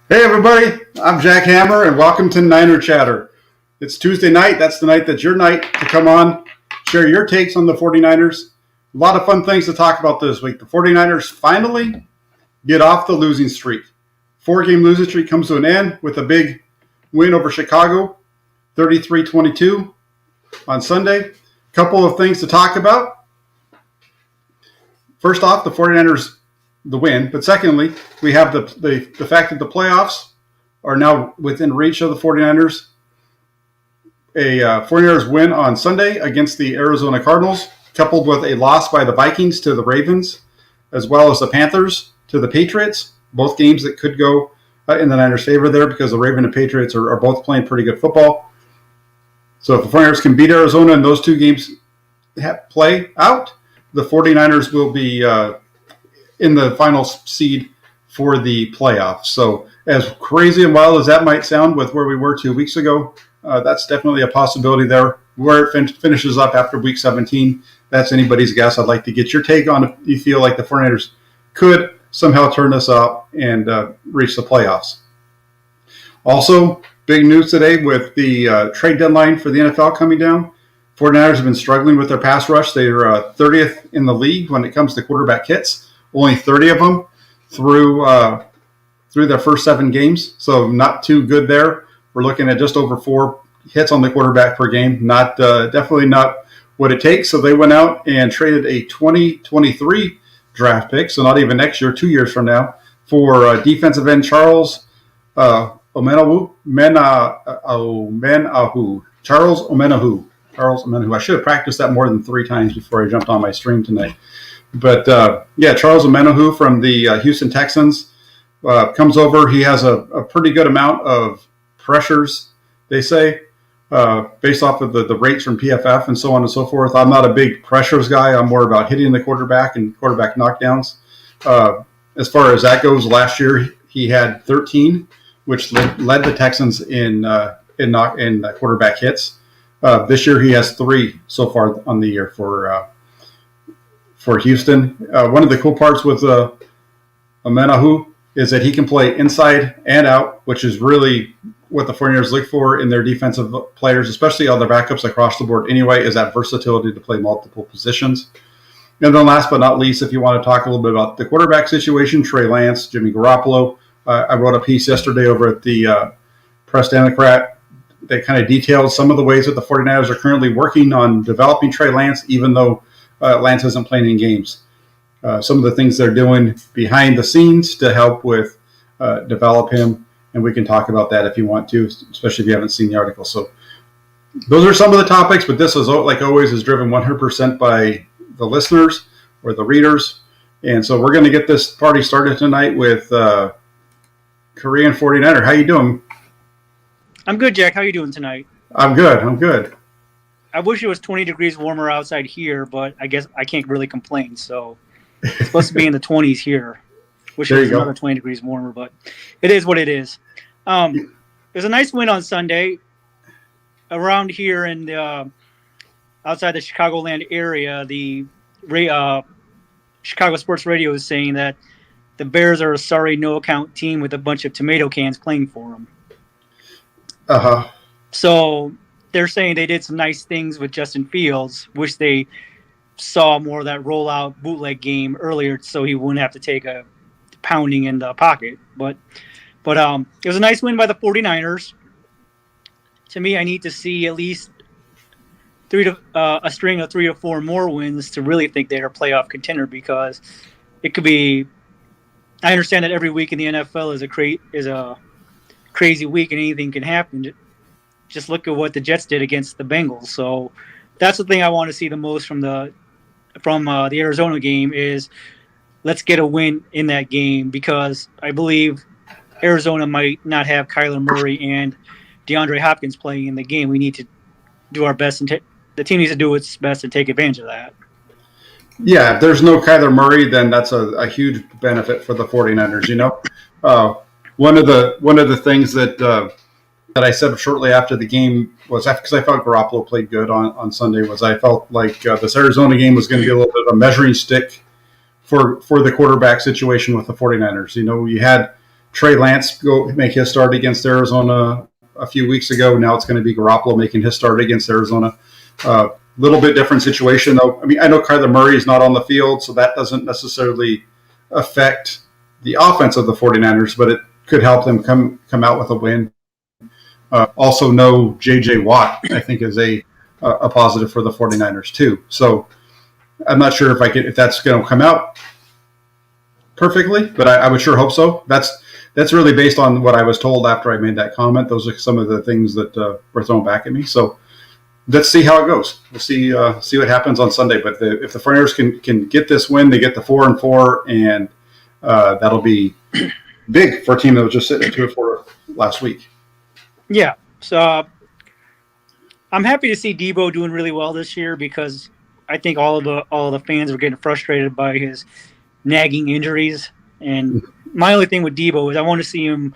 Hey everybody, I'm Jack Hammer and welcome to Niner Chatter. It's Tuesday night. That's the night that's your night to come on, share your takes on the 49ers. A lot of fun things to talk about this week. The 49ers finally get off the losing streak. 4-game losing streak comes to an end with a big win over Chicago, 33-22 on Sunday. Couple of things to talk about. First off, the 49ers the win, but secondly, we have the fact that the playoffs are now within reach of the 49ers. A 49ers win on Sunday against the Arizona Cardinals, coupled with a loss by the Vikings to the Ravens, as well as the Panthers to the Patriots, both games that could go in the Niners' favor there because the Ravens and Patriots are both playing pretty good football. So if the 49ers can beat Arizona in those two games play out, the 49ers will be in the final seed for the playoffs. So as crazy and wild as that might sound with where we were 2 weeks ago, that's definitely a possibility there. Where it finishes up after week 17, that's anybody's guess. I'd like to get your take on if you feel like the 49ers could somehow turn this up and reach the playoffs. Also, big news today with the trade deadline for the NFL coming down. 49ers have been struggling with their pass rush. They are 30th in the league when it comes to quarterback hits. Only 30 of them through their first 7 games, so not too good there. We're looking at just over 4 hits on the quarterback per game. Not definitely not what it takes. So they went out and traded a 2023 draft pick, so not even next year, 2 years from now, for defensive end Charles Omenihu. Charles Omenihu. I should have practiced that more than 3 times before I jumped on my stream tonight. But, Charles Omenihu from the Houston Texans comes over. He has a pretty good amount of pressures, they say, based off of the rates from PFF and so on and so forth. I'm not a big pressures guy. I'm more about hitting the quarterback and quarterback knockdowns. As far as that goes, last year he had 13, which led the Texans in quarterback hits. This year he has 3 so far on the year for Houston. One of the cool parts with Omenihu is that he can play inside and out, which is really what the 49ers look for in their defensive players, especially all their backups across the board anyway, is that versatility to play multiple positions. And then last but not least, if you want to talk a little bit about the quarterback situation, Trey Lance, Jimmy Garoppolo. I wrote a piece yesterday over at the Press Democrat that kind of detailed some of the ways that the 49ers are currently working on developing Trey Lance, even though Lance isn't playing in games. Some of the things they're doing behind the scenes to help with develop him, and we can talk about that if you want to, especially if you haven't seen the article. So those are some of the topics, but this is, like always, is driven 100% by the listeners or the readers. And so we're going to get this party started tonight with Korean 49er. How you doing? I'm good, Jack. How you doing tonight? I'm good. I wish it was 20 degrees warmer outside here, but I guess I can't really complain. So it's supposed to be in the 20s here. Wish it was another 20 degrees warmer, but it is what it is. There's a nice win on Sunday around here in the outside the Chicagoland area. The Chicago Sports Radio is saying that the Bears are a sorry no-account team with a bunch of tomato cans playing for them. Uh-huh. So they're saying they did some nice things with Justin Fields. Wish they saw more of that rollout bootleg game earlier so he wouldn't have to take a pounding in the pocket. But it was a nice win by the 49ers. To me, I need to see at least a string of 3 or 4 more wins to really think they're a playoff contender, because it could be. I understand that every week in the NFL is a crazy week and anything can happen. Just look at what the Jets did against the Bengals. So that's the thing I want to see the most from the Arizona game is let's get a win in that game, because I believe Arizona might not have Kyler Murray and DeAndre Hopkins playing in the game. We need to do our best, and the team needs to do its best to take advantage of that. Yeah, if there's no Kyler Murray, then that's a huge benefit for the 49ers, you know. One of the things that I said shortly after the game was, because I felt Garoppolo played good on Sunday, was I felt like this Arizona game was going to be a little bit of a measuring stick for the quarterback situation with the 49ers. You know, you had Trey Lance go make his start against Arizona a few weeks ago. Now it's going to be Garoppolo making his start against Arizona. Little bit different situation, though. I mean, I know Kyler Murray is not on the field, so that doesn't necessarily affect the offense of the 49ers, but it could help them come out with a win. Also, no J.J. Watt, I think, is a positive for the 49ers, too. So I'm not sure if that's going to come out perfectly, but I would sure hope so. That's really based on what I was told after I made that comment. Those are some of the things that were thrown back at me. So let's see how it goes. We'll see what happens on Sunday. But if the 49ers can get this win, they get the 4-4, and that'll be big for a team that was just sitting at 2-4 last week. Yeah. So I'm happy to see Debo doing really well this year because I think all the fans are getting frustrated by his nagging injuries. And my only thing with Debo is I want to see him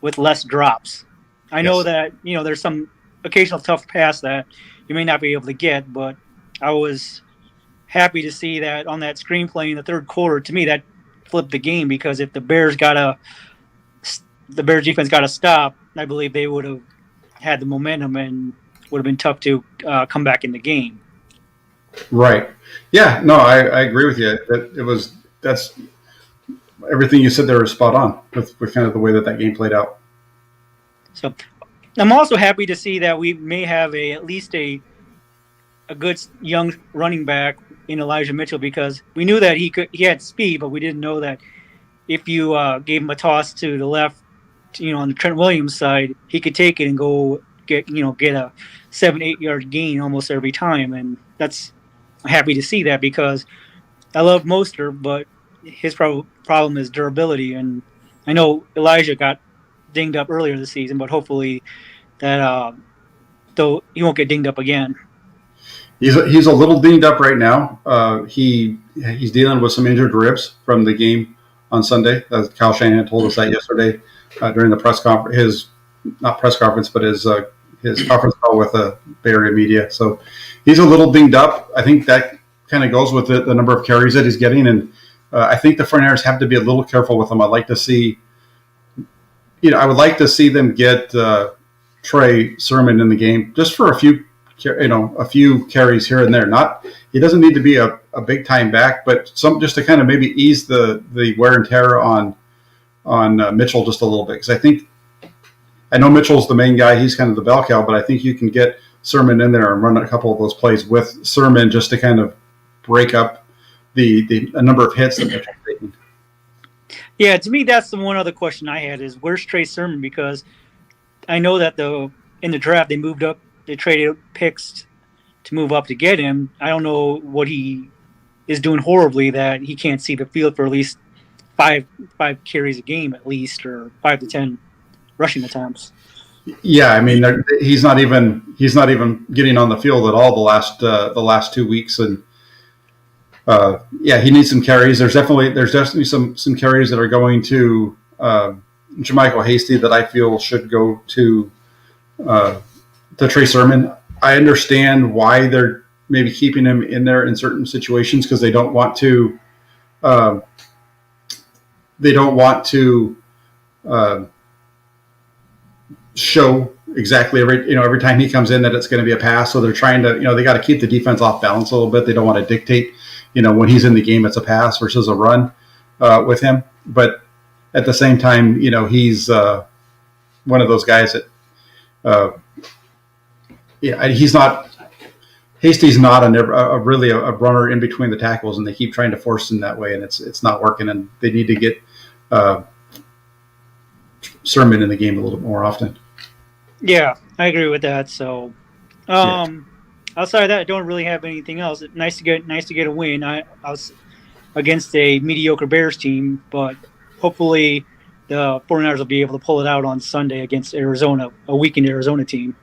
with less drops. I know that, there's some occasional tough pass that you may not be able to get, but I was happy to see that on that screenplay in the third quarter. To me, that flipped the game because if the Bears defense got to stop, I believe they would have had the momentum and would have been tough to come back in the game. Right. Yeah. No, I agree with you. That's everything you said there was spot on with kind of the way that game played out. So I'm also happy to see that we may have at least a good young running back in Elijah Mitchell because we knew that he had speed, but we didn't know that if you gave him a toss to the left, on the Trent Williams side, he could take it and go get a 7-8 yard gain almost every time. And I'm happy to see that because I love Mostert, but his problem is durability. And I know Elijah got dinged up earlier this season, but hopefully that though he won't get dinged up again. He's a little dinged up right now. He's dealing with some injured ribs from the game on Sunday. Kyle Shanahan told us that yesterday during the press conference. His conference call with the Bay Area media. So he's a little dinged up. I think that kind of goes with the number of carries that he's getting, and I think the 49ers have to be a little careful with him. I'd like to see, I would like to see them get Trey Sermon in the game just for a few carries here and there. He doesn't need to be a big time back, but just to kind of maybe ease the wear and tear on Mitchell just a little bit, because I know Mitchell's the main guy. He's kind of the bell cow, but I think you can get Sermon in there and run a couple of those plays with Sermon just to kind of break up the number of hits that Mitchell's taking. Yeah, to me, that's the one other question I had is where's Trey Sermon? Because I know that in the draft they moved up, they traded picks to move up to get him. I don't know what he is doing horribly that he can't see the field for at least five carries a game at least, or 5 to 10 rushing attempts. Yeah, I mean he's not even getting on the field at all the last 2 weeks, and he needs some carries. There's definitely some carries that are going to JaMycal Hasty that I feel should go to Trey Sermon. I understand why they're maybe keeping him in there in certain situations because they don't want to. Show exactly every time he comes in that it's going to be a pass. So they're trying to, they got to keep the defense off balance a little bit. They don't want to dictate, when he's in the game, it's a pass versus a run with him. But at the same time, he's one of those guys that, Hasty's not really a runner in between the tackles, and they keep trying to force him that way, and it's not working. And they need to get Sermon in the game a little bit more often. Yeah, I agree with that. So, outside of that, I don't really have anything else. Nice to get a win. I was against a mediocre Bears team, but hopefully the 49ers will be able to pull it out on Sunday against Arizona, a weakened Arizona team.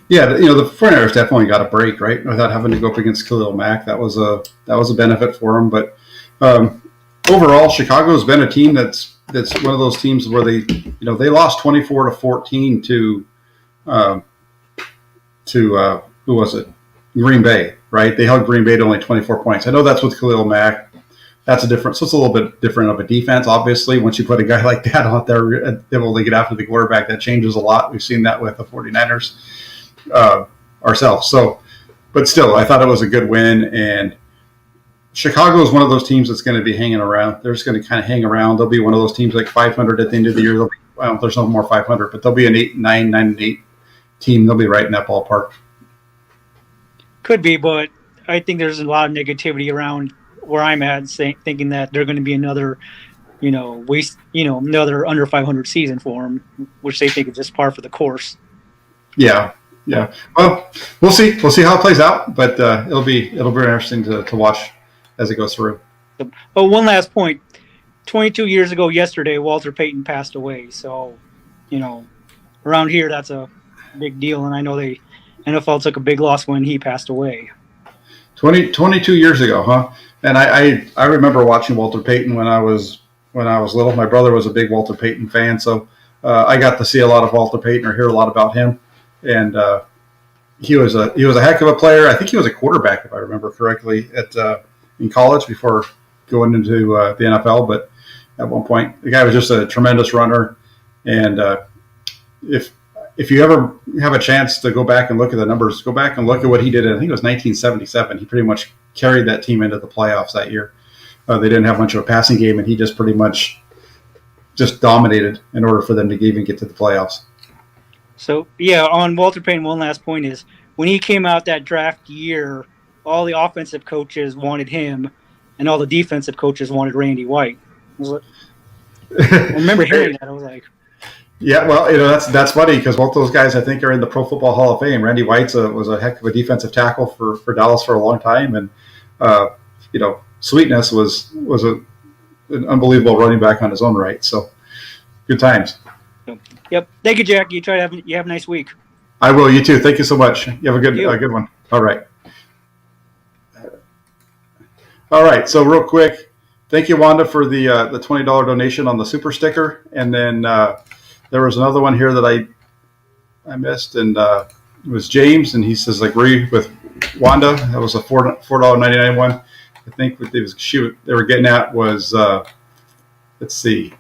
Yeah, the 49ers definitely got a break, right, without having to go up against Khalil Mack. That was a benefit for them. But overall, Chicago's been a team that's one of those teams where they lost 24-14 to who was it? Green Bay, right? They held Green Bay to only 24 points. I know that's with Khalil Mack that's a different. So it's a little bit different of a defense. Obviously, once you put a guy like that out there able to get after the quarterback, that changes a lot. We've seen that with the 49ers ourselves. So, but still, I thought it was a good win. And Chicago is one of those teams that's going to be hanging around. They're just going to kind of hang around. They'll be one of those teams like 500 at the end of the year. They'll be, well, there's no more 500, but they'll be an 9-8 team. They'll be right in that ballpark. Could be, but I think there's a lot of negativity around where I'm at, thinking that they're going to be another, another under 500 season for them, which they think is just par for the course. Yeah. Well, we'll see. We'll see how it plays out, but it'll be interesting to watch as it goes through. But one last point: 22 years ago yesterday, Walter Payton passed away. So, around here, that's a big deal, and I know the NFL took a big loss when he passed away. 22 years ago, huh? And I remember watching Walter Payton when I was little. My brother was a big Walter Payton fan, so I got to see a lot of Walter Payton or hear a lot about him. And he was a heck of a player. I think he was a quarterback, if I remember correctly, in college before going into the NFL. But at one point, the guy was just a tremendous runner. And if you ever have a chance to go back and look at the numbers, go back and look at what he did. I think it was 1977. He pretty much carried that team into the playoffs that year. They didn't have much of a passing game, and he just pretty much just dominated in order for them to even get to the playoffs. So, yeah, on Walter Payton, one last point is when he came out that draft year, all the offensive coaches wanted him, and all the defensive coaches wanted Randy White. I remember hearing that. I was like, yeah, well, that's funny because both those guys I think are in the Pro Football Hall of Fame. Randy White was a heck of a defensive tackle for Dallas for a long time, and Sweetness was an unbelievable running back on his own right. So good times. Yep. Thank you, Jack. You have a nice week. I will. You too. Thank you so much. You have a good one. All right. So real quick, thank you, Wanda, for the $20 donation on the super sticker, and then there was another one here that I missed, and it was James, and he says agree with Wanda. That was a $4.99 one. I think what they were getting at was let's see.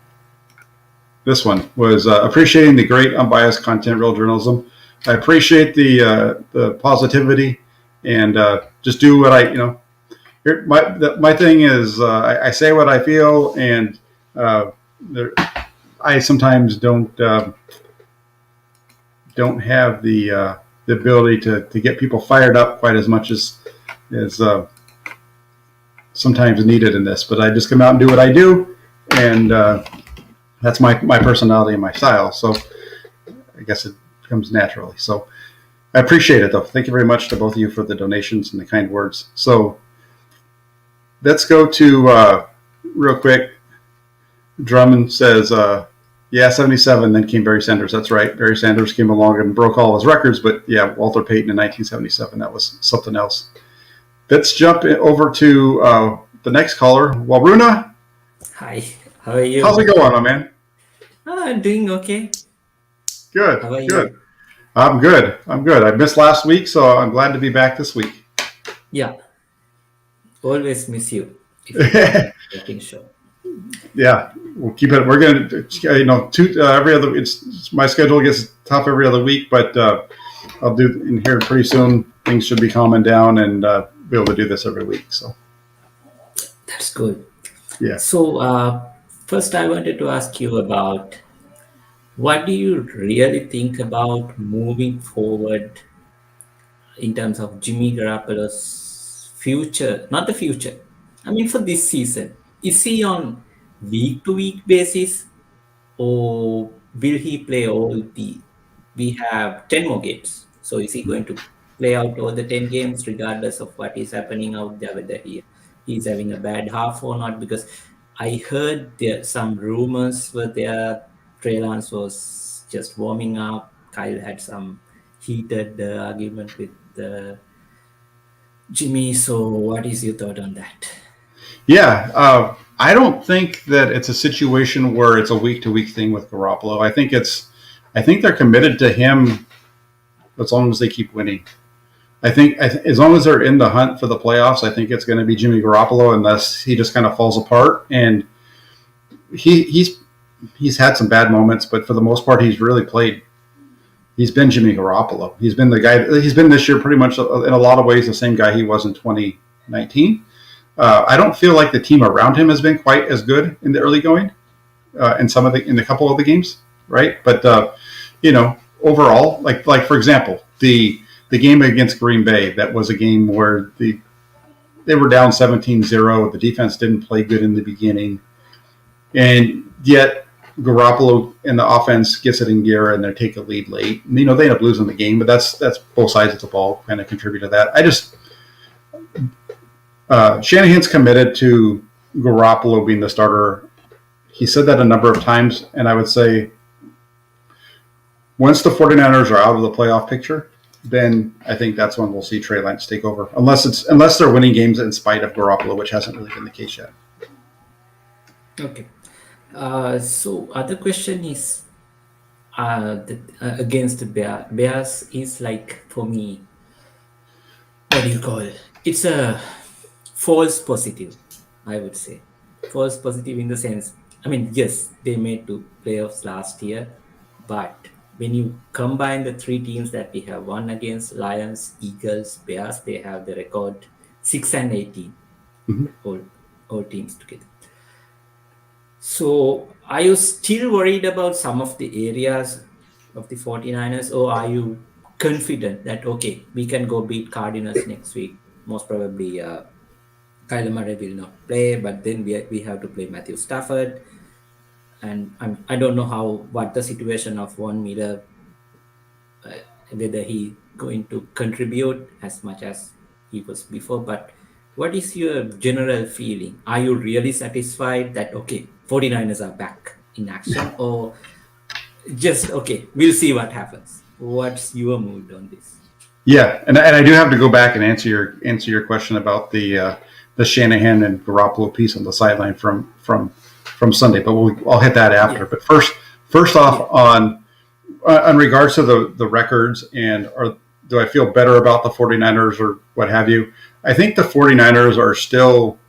This one was appreciating the great unbiased content, real journalism. I appreciate the positivity and just do what my thing is I say what I feel, and I sometimes don't have the ability to get people fired up quite as much as sometimes needed in this. But I just come out and do what I do, and that's my personality and my style. So I guess it comes naturally. So I appreciate it, though. Thank you very much to both of you for the donations and the kind words. So let's go to real quick. Drummond says, yeah, 77, then came Barry Sanders. That's right. Barry Sanders came along and broke all his records. But, yeah, Walter Payton in 1977, that was something else. Let's jump over to the next caller, Waruna. Hi, how are you? How's it going, my man? I'm doing okay. Good. How are you? Good. I'm good. I missed last week, so I'm glad to be back this week. Yeah. Always miss you. If you're working show. Yeah, we'll keep it. We're going to, every other. My schedule gets tough every other week, but I'll do in here pretty soon. Things should be calming down and be able to do this every week. So That's good. yeah. So first, I wanted to ask you about what do you really think about moving forward in terms of Jimmy Garoppolo's future? Not the future. I mean, for this season, is he on week-to-week basis, or will he play all the? We have 10 more games, so is he going to play out all the 10 games regardless of what is happening out there, whether he's having a bad half or not? Because I heard there some rumors were there. Trey Lance was just warming up. Kyle had some heated argument with Jimmy. So what is your thought on that? Yeah, I don't think that it's a situation where it's a week-to-week thing with Garoppolo. I think they're committed to him as long as they keep winning. as long as they're in the hunt for the playoffs, I think it's going to be Jimmy Garoppolo unless he just kind of falls apart. And he's had some bad moments, but for the most part, he's really played. He's been Jimmy Garoppolo. He's been the guy. He's been this year pretty much in a lot of ways the same guy he was in 2019. I don't feel like the team around him has been quite as good in the early going in a couple of the games, right? But overall, like for example, the game against Green Bay, that was a game where they were down 17-0. The defense didn't play good in the beginning, and yet Garoppolo and the offense gets it in gear and they take a lead late. And, they end up losing the game, but that's both sides of the ball kind of contribute to that. Shanahan's committed to Garoppolo being the starter. He said that a number of times, and I would say once the 49ers are out of the playoff picture, then I think that's when we'll see Trey Lance take over, unless they're winning games in spite of Garoppolo, which hasn't really been the case yet. Okay. So other question is against the Bears is like, for me, what do you call it? It's a false positive, I would say. False positive in the sense, yes, they made two playoffs last year, but when you combine the three teams that we have won against, Lions, Eagles, Bears, they have the record 6-18, all teams together. So are you still worried about some of the areas of the 49ers, or are you confident that, okay, we can go beat Cardinals next week? Most probably Kyler Murray will not play, but then we have to play Matthew Stafford. And I don't know what the situation of Von Miller, whether he going to contribute as much as he was before, but what is your general feeling? Are you really satisfied that, okay, 49ers are back in action, or just, okay, we'll see what happens? What's your mood on this? Yeah, and I do have to go back and answer your question about the Shanahan and Garoppolo piece on the sideline from Sunday, but I'll hit that after. Yeah. But first off, on regards to the records and do I feel better about the 49ers or what have you? I think the 49ers are still,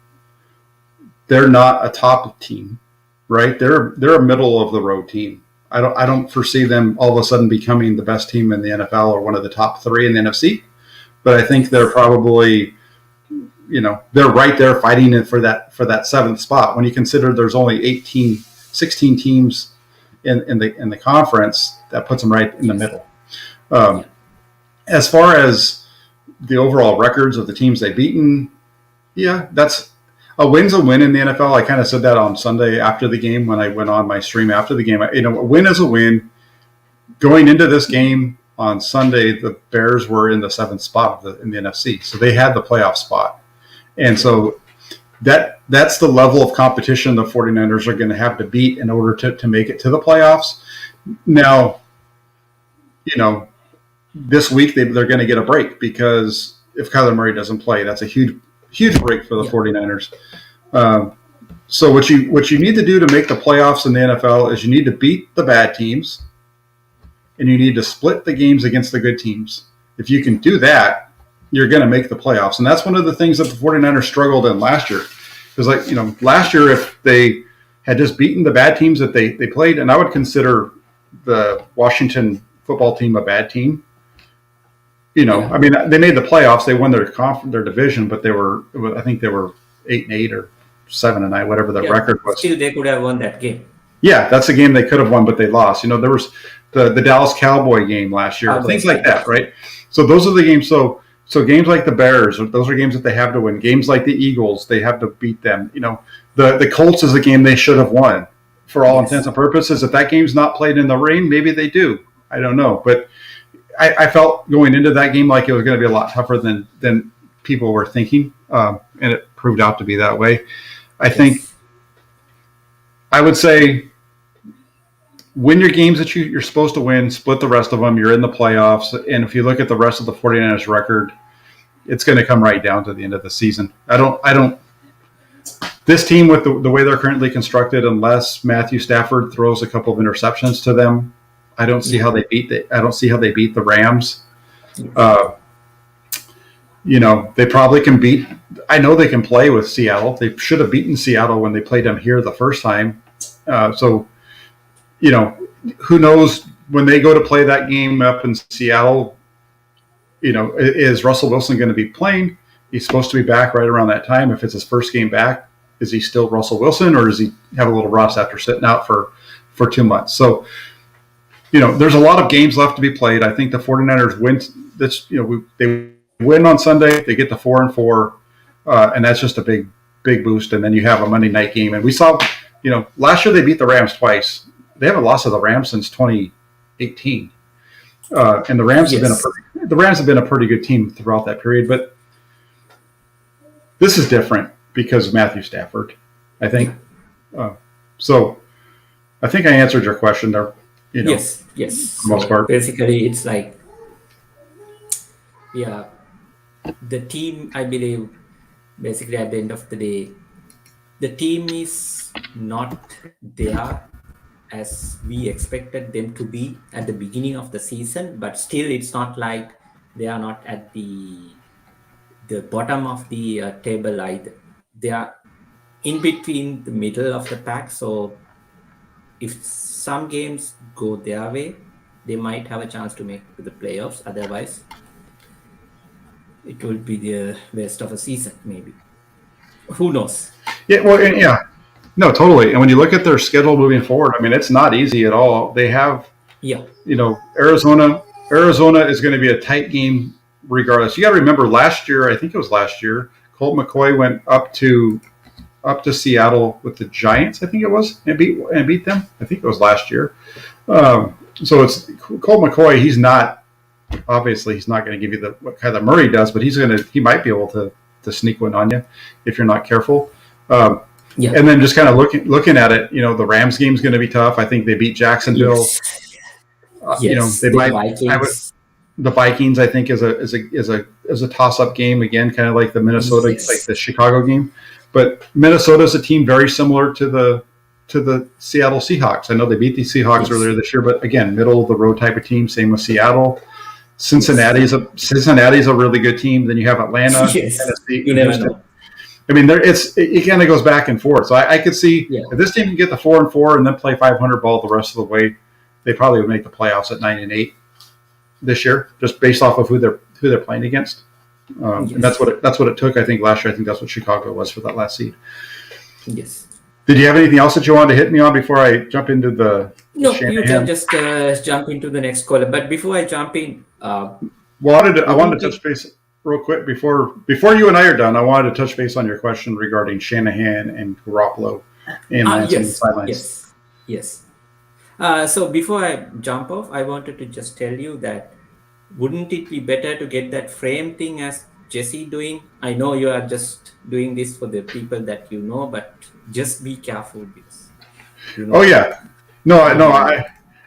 they're not a top team, right? They're a middle of the road team. I don't foresee them all of a sudden becoming the best team in the NFL or one of the top three in the NFC, but I think they're probably, they're right there fighting for that seventh spot. When you consider there's only 16 teams in the conference, that puts them right in the middle. As far as the overall records of the teams they've beaten, yeah, that's a win's a win in the NFL. I kind of said that on Sunday after the game when I went on my stream after the game. A win is a win. Going into this game on Sunday, the Bears were in the seventh spot in the NFC, so they had the playoff spot. And so that's the level of competition the 49ers are going to have to beat in order to make it to the playoffs. Now, this week they're going to get a break because if Kyler Murray doesn't play, that's a huge break for the 49ers. So what you need to do to make the playoffs in the NFL is you need to beat the bad teams and you need to split the games against the good teams. If you can do that, you're going to make the playoffs. And that's one of the things that the 49ers struggled in last year. Because, last year, if they had just beaten the bad teams that they played, and I would consider the Washington football team a bad team. They made the playoffs. They won their division, but I think they were 8-8 or 7-9, whatever the record was. Still, they could have won that game. Yeah, that's a game they could have won, but they lost. There was the Dallas Cowboy game last year, things like that, right? So those are the games. So games like the Bears, those are games that they have to win. Games like the Eagles, they have to beat them. The Colts is a game they should have won for all intents and purposes. If that game's not played in the rain, maybe they do. I don't know, but I felt going into that game like it was going to be a lot tougher than people were thinking, and it proved out to be that way. I think I would say win your games that you're supposed to win, split the rest of them, you're in the playoffs, and if you look at the rest of the 49ers record, it's going to come right down to the end of the season. This team with the way they're currently constructed, unless Matthew Stafford throws a couple of interceptions to them, I don't see how they beat the Rams. They probably can beat. I know they can play with Seattle. They should have beaten Seattle when they played them here the first time. So, who knows when they go to play that game up in Seattle? Is Russell Wilson going to be playing? He's supposed to be back right around that time. If it's his first game back, is he still Russell Wilson, or does he have a little rust after sitting out for 2 months? So, there's a lot of games left to be played. I think the 49ers win this. They win on Sunday. They get to 4-4, and that's just a big boost. And then you have a Monday night game. And we saw, last year they beat the Rams twice. They haven't lost to the Rams since 2018, and the Rams have been a pretty good team throughout that period. But this is different because of Matthew Stafford, I think. So I think I answered your question there. Yes. For the most part. Basically, it's like, the team, I believe, basically at the end of the day, the team is not there as we expected them to be at the beginning of the season, but still it's not like they are not at the bottom of the table either. They are in between the middle of the pack. So if some games go their way, they might have a chance to make the playoffs. Otherwise, it will be the best of a season, maybe. Who knows? Yeah, well, no, totally. And when you look at their schedule moving forward, I mean, it's not easy at all. They have, Arizona. Arizona is going to be a tight game regardless. You got to remember last year, I think it was last year, Colt McCoy went up to Seattle with the Giants, I think it was, and beat them. I think it was last year. So it's Colt McCoy. He's not going to give you what Kyler Murray does, but he might be able to sneak one on you if you're not careful. And then just kind of looking at it, the Rams game is going to be tough. I think they beat Jacksonville. Yes. They might. Vikings. The Vikings, I think, is a toss-up game again, kind of like the Minnesota, like the Chicago game. But Minnesota is a team very similar to the Seattle Seahawks. I know they beat the Seahawks earlier this year, but again, middle of the road type of team. Same with Seattle. Cincinnati's a really good team. Then you have Atlanta, Tennessee. You never know. I mean, it kind of goes back and forth. So I could see if this team can get the 4-4 and then play 500 ball the rest of the way, they probably would make the playoffs at 9-8 this year, just based off of who they're playing against. And that's what it took. I think last year. I think that's what Chicago was for that last seed. Yes. Did you have anything else that you wanted to hit me on before I jump into the? No, you can just jump into the next caller. But before I jump in, I wanted to touch base real quick before you and I are done. I wanted to touch base on your question regarding Shanahan and Garoppolo and Lance on the sidelines. Yes. So before I jump off, I wanted to just tell you that wouldn't it be better to get that frame thing as Jesse doing? I know you are just doing this for the people that you know, but just be careful with this. Oh yeah, I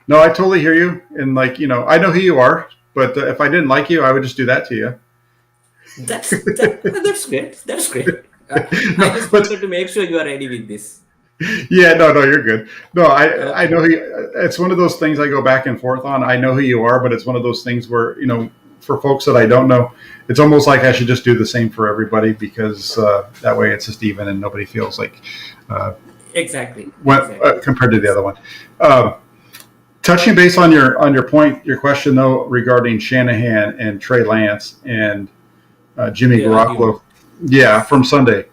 totally hear you, and I know who you are, but if I didn't like you, I would just do that to you. That's great. That's great. I just wanted to make sure you are ready with this. Yeah, no, you're good. No, I know it's one of those things I go back and forth on. I know who you are, but it's one of those things where, for folks that I don't know, it's almost like I should just do the same for everybody because that way it's just even and nobody feels like exactly. Compared to the other one. Touching base on your point, your question though regarding Shanahan and Trey Lance and Jimmy Garoppolo, from Sunday.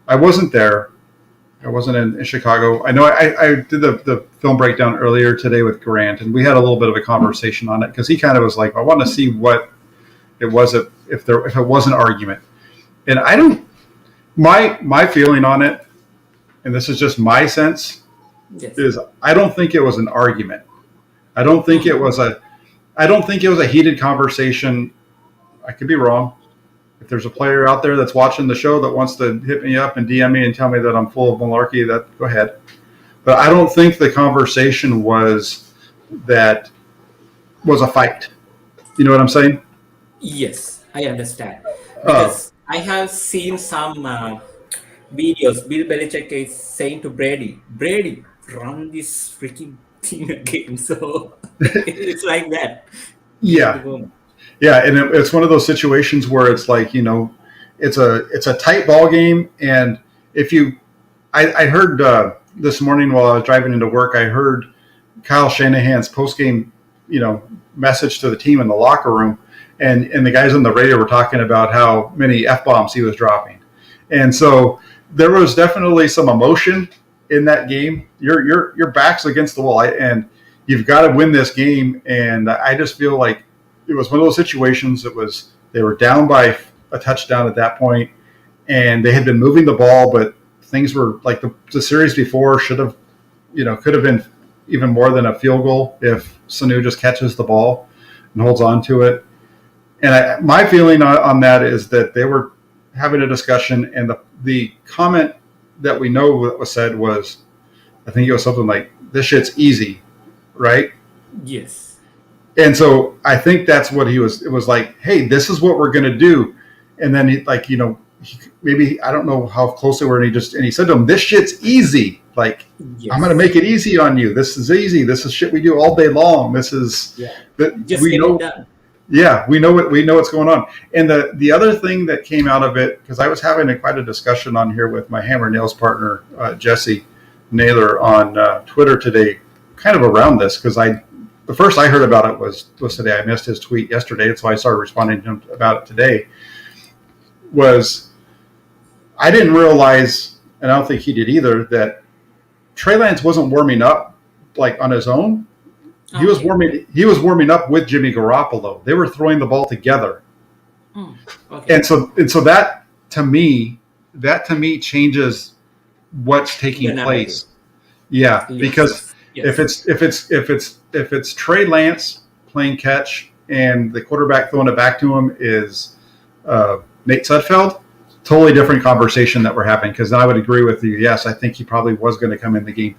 I wasn't there. I wasn't in Chicago. I know I did the film breakdown earlier today with Grant, and we had a little bit of a conversation on it because he kind of was like, I want to see what it was if it was an argument. And I don't my feeling on it, and this is just my sense, is I don't think it was an argument. I don't think it was a heated conversation. I could be wrong. If there's a player out there that's watching the show that wants to hit me up and DM me and tell me that I'm full of malarkey, go ahead. But I don't think the conversation was a fight. You know what I'm saying? Yes, I understand. Because I have seen some videos. Bill Belichick is saying to Brady, run this freaking thing again. So it's like that. Yeah. Yeah, and it's one of those situations where it's like, it's a tight ball game, and if you, I heard this morning while I was driving into work, I heard Kyle Shanahan's post game, message to the team in the locker room, and the guys on the radio were talking about how many F-bombs he was dropping, and so there was definitely some emotion in that game. Your back's against the wall, and you've got to win this game, and I just feel like it was one of those situations. They were down by a touchdown at that point, and they had been moving the ball, but things were like the series before could have been even more than a field goal if Sanu just catches the ball and holds on to it. And my feeling on that is that they were having a discussion, and the comment that we know that was said was, I think it was something like, "This shit's easy," right? Yes. And so I think that's what it was like, "Hey, this is what we're going to do." And then maybe, I don't know how close they were, and he said to him, "This shit's easy. Like, Yes. I'm going to make it easy on you. This is easy. This is shit we do all day long. This is Just we get know." it done. Yeah, we know what's going on. And the other thing that came out of it, because I was having quite a discussion on here with my Hammer Nails partner, Jesse Naylor, on Twitter today, kind of around this, because the first I heard about it was today. I missed his tweet yesterday, and so I started responding to him about it today. I didn't realize, and I don't think he did either, that Trey Lance wasn't warming up like on his own. He was warming up with Jimmy Garoppolo. They were throwing the ball together. Okay. And so that to me changes what's taking place. Yeah, Yes. because Yes. if it's Trey Lance playing catch and the quarterback throwing it back to him is Nate Sudfeld, totally different conversation that we're having, because I would agree with you. Yes, I think he probably was going to come in the game.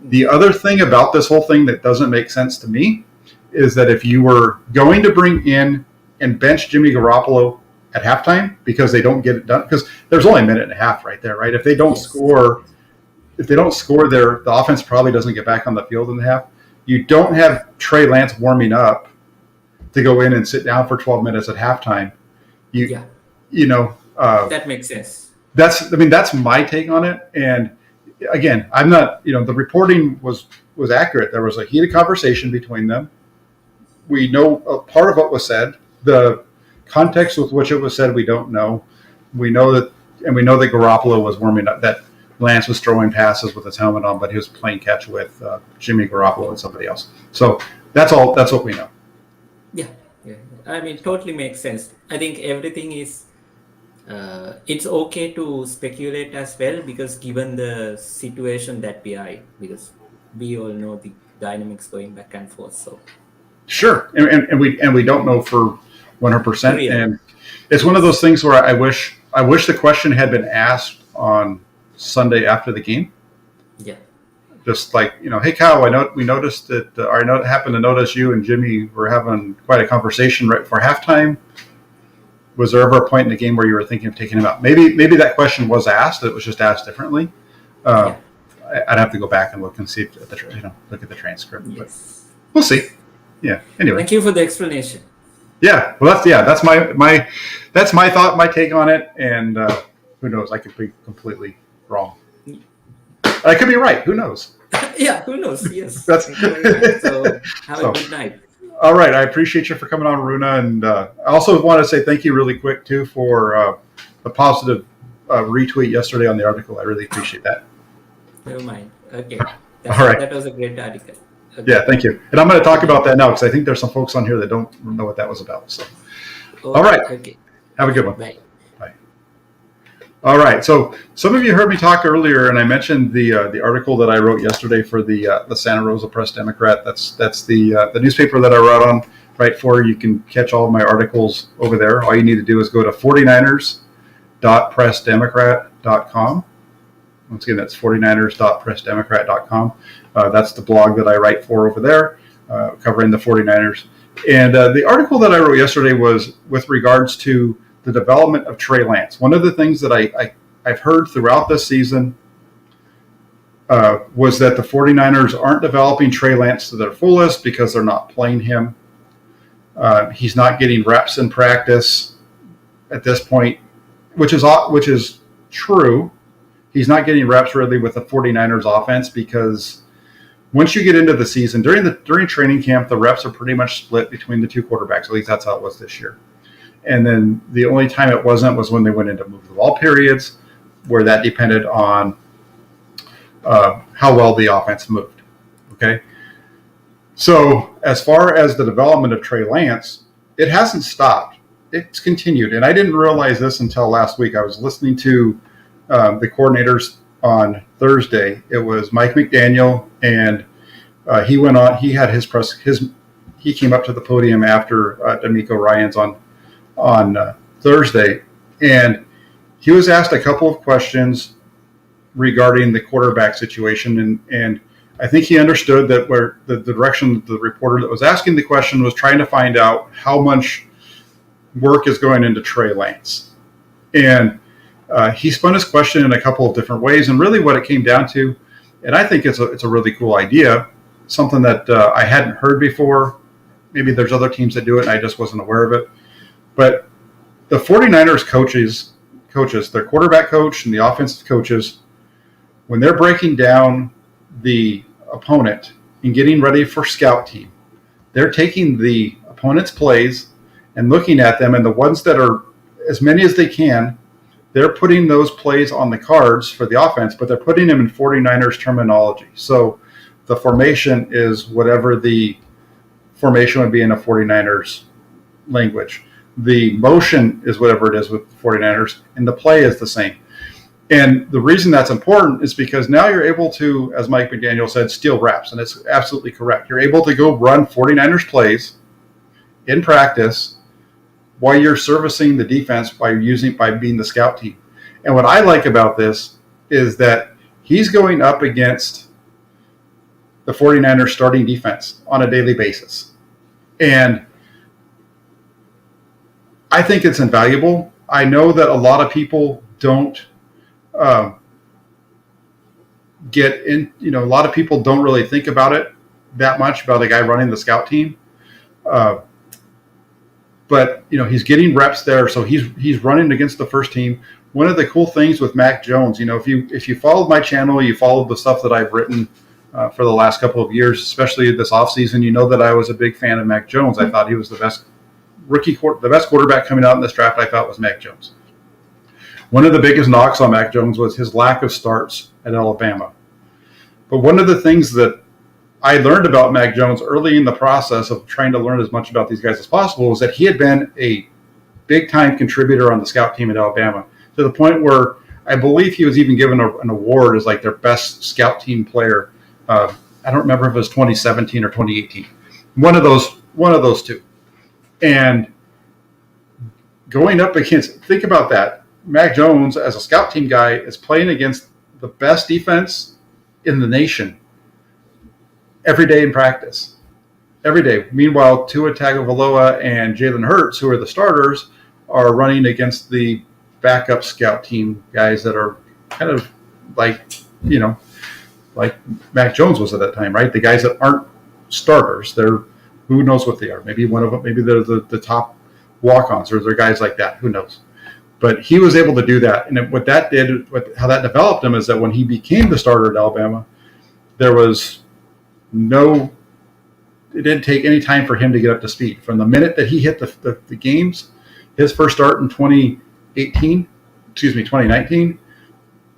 The other thing about this whole thing that doesn't make sense to me is that if you were going to bring in and bench Jimmy Garoppolo at halftime because they don't get it done, because there's only a minute and a half right there, right? If they don't score, the offense probably doesn't get back on the field in the half. You don't have Trey Lance warming up to go in and sit down for 12 minutes at halftime. That makes sense. That's my take on it. And again, I'm not, the reporting was accurate. There was a heated conversation between them. We know a part of what was said. The context with which it was said, we don't know. We know that Garoppolo was warming up, that Lance was throwing passes with his helmet on, but he was playing catch with Jimmy Garoppolo and somebody else. So that's what we know. Yeah. I mean, totally makes sense. I think everything is, it's okay to speculate as well, because given the situation that we are in, because we all know the dynamics going back and forth. So sure, and we don't know for 100%. Yeah. And it's one of those things where I wish the question had been asked on Sunday after the game. Yeah. Just like, hey Kyle, we noticed that, or I happened to notice you and Jimmy were having quite a conversation right before halftime. Was there ever a point in the game where you were thinking of taking him out? Maybe that question was asked. It was just asked differently. I'd have to go back and look and see look at the transcript. Yes. But we'll see. Yeah. Anyway. Thank you for the explanation. Yeah. Well, that's my thought, my take on it. And who knows? I could be completely wrong. I could be right. Who knows? Yeah. Who knows? Yes. Thank you very much. So have a good night. All right. I appreciate you for coming on, Runa. And I also want to say thank you really quick, too, for the positive retweet yesterday on the article. I really appreciate that. Never mind. Okay. All right. That was a great article. Okay. Yeah, thank you. And I'm going to talk about that now, because I think there's some folks on here that don't know what that was about. So, all right. Okay. Have a good one. Bye. All right. So some of you heard me talk earlier, and I mentioned the article that I wrote yesterday for the Santa Rosa Press Democrat. That's the newspaper that I write for. You can catch all of my articles over there. All you need to do is go to 49ers.pressdemocrat.com. Once again, that's 49ers.pressdemocrat.com. That's the blog that I write for over there, covering the 49ers. And the article that I wrote yesterday was with regards to the development of Trey Lance. One of the things that I've heard throughout this season was that the 49ers aren't developing Trey Lance to their fullest because they're not playing him. He's not getting reps in practice at this point, which is true. He's not getting reps really with the 49ers offense because once you get into the season, during training camp, the reps are pretty much split between the two quarterbacks. At least that's how it was this year. And then the only time it wasn't was when they went into move the ball periods, where that depended on how well the offense moved. Okay. So as far as the development of Trey Lance, it hasn't stopped. It's continued. And I didn't realize this until last week. I was listening to the coordinators on Thursday. It was Mike McDaniel, and he went on. He had he came up to the podium after D'Amico Ryans on Thursday, and he was asked a couple of questions regarding the quarterback situation, and I think he understood that where the direction the reporter that was asking the question was trying to find out how much work is going into Trey Lance, and he spun his question in a couple of different ways, and really what it came down to, and I think it's a really cool idea, something that I hadn't heard before. Maybe there's other teams that do it, and I just wasn't aware of it. But the 49ers coaches, their quarterback coach and the offensive coaches, when they're breaking down the opponent and getting ready for scout team, they're taking the opponent's plays and looking at them, and the ones that are as many as they can, they're putting those plays on the cards for the offense, but they're putting them in 49ers terminology. So the formation is whatever the formation would be in a 49ers language. The motion is whatever it is with the 49ers, and the play is the same. And the reason that's important is because now you're able to, as Mike McDaniel said, steal reps, and it's absolutely correct. You're able to go run 49ers plays in practice while you're servicing the defense by being the scout team. And what I like about this is that he's going up against the 49ers starting defense on a daily basis. And I think it's invaluable. I know that a lot of people don't a lot of people don't really think about it that much about the guy running the scout team. But he's getting reps there, so he's running against the first team. One of the cool things with Mac Jones, if you followed my channel, you followed the stuff that I've written for the last couple of years, especially this offseason, you know that I was a big fan of Mac Jones. I thought he was the best quarterback coming out in this draft. I thought was Mac Jones. One of the biggest knocks on Mac Jones was his lack of starts at Alabama. But one of the things that I learned about Mac Jones early in the process of trying to learn as much about these guys as possible was that he had been a big-time contributor on the scout team at Alabama, to the point where I believe he was even given an award as like their best scout team player. I don't remember if it was 2017 or 2018. One of those two. And going up against, think about that. Mac Jones, as a scout team guy, is playing against the best defense in the nation every day in practice. Every day. Meanwhile, Tua Tagovailoa and Jalen Hurts, who are the starters, are running against the backup scout team guys that are kind of like Mac Jones was at that time, right? The guys that aren't starters. They're, who knows what they are. Maybe one of them, maybe they're the top walk-ons, or they're guys like that. Who knows? But he was able to do that. And what that did, how that developed him, is that when he became the starter at Alabama, there was it didn't take any time for him to get up to speed. From the minute that he hit the games, his first start in 2019,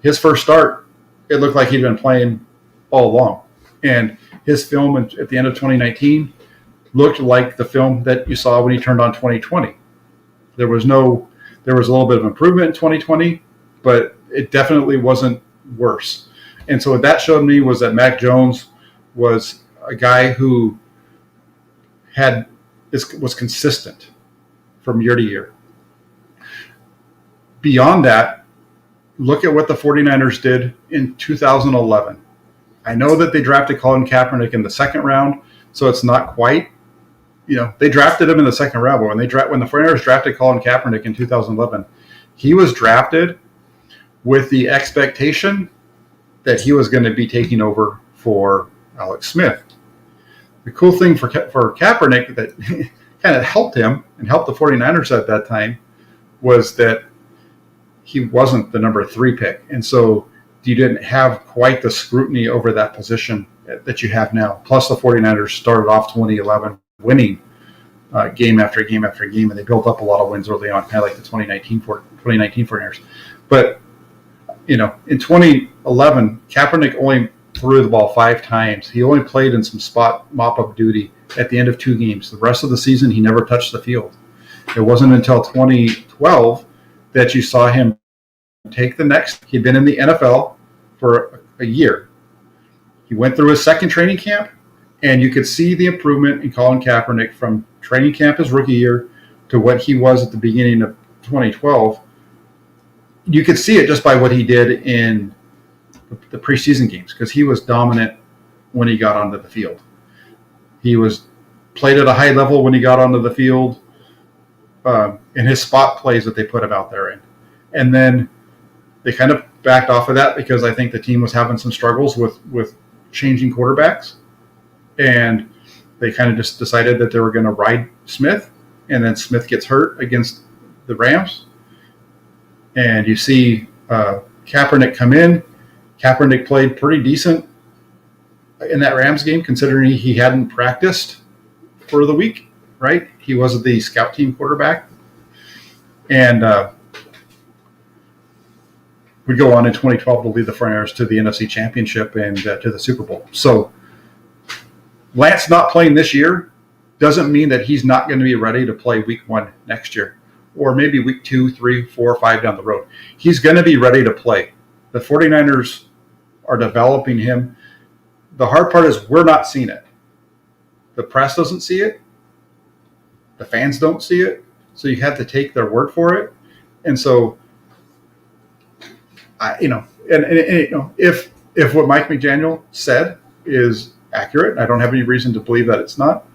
his first start, it looked like he'd been playing all along. And his film at the end of 2019 looked like the film that you saw when he turned on 2020. There was a little bit of improvement in 2020, but it definitely wasn't worse. And so what that showed me was that Mac Jones was a guy who was consistent from year to year. Beyond that, look at what the 49ers did in 2011. I know that they drafted Colin Kaepernick in the second round, so it's not quite, they drafted him in the second round. But when the 49ers drafted Colin Kaepernick in 2011, he was drafted with the expectation that he was going to be taking over for Alex Smith. The cool thing for Kaepernick, that kind of helped him and helped the 49ers at that time was that he wasn't the number 3 pick. And so you didn't have quite the scrutiny over that position that you have now. Plus, the 49ers started off 2011 winning game after game after game, and they built up a lot of wins early on, kind of like the 2019 49ers. But, in 2011, Kaepernick only threw the ball 5 times. He only played in some spot mop-up duty at the end of 2 games. The rest of the season, he never touched the field. It wasn't until 2012 that you saw him take the next. He'd been in the NFL for a year. He went through his second training camp, and you could see the improvement in Colin Kaepernick from training camp his rookie year to what he was at the beginning of 2012. You could see it just by what he did in the preseason games, because he was dominant when he got onto the field. He was played at a high level when he got onto the field, in his spot plays that they put him out there in. And then they kind of backed off of that because I think the team was having some struggles with changing quarterbacks. And they kind of just decided that they were going to ride Smith. And then Smith gets hurt against the Rams. And you see Kaepernick come in. Kaepernick played pretty decent in that Rams game, considering he hadn't practiced for the week, right? He was the scout team quarterback. And would go on in 2012 to lead the 49ers to the NFC Championship and to the Super Bowl. So Lance not playing this year doesn't mean that he's not going to be ready to play week 1 next year, or maybe week 2, 3, 4, 5 down the road. He's going to be ready to play. The 49ers are developing him. The hard part is we're not seeing it. The press doesn't see it. The fans don't see it. So you have to take their word for it. And so, if what Mike McDaniel said is accurate, I don't have any reason to believe that it's not,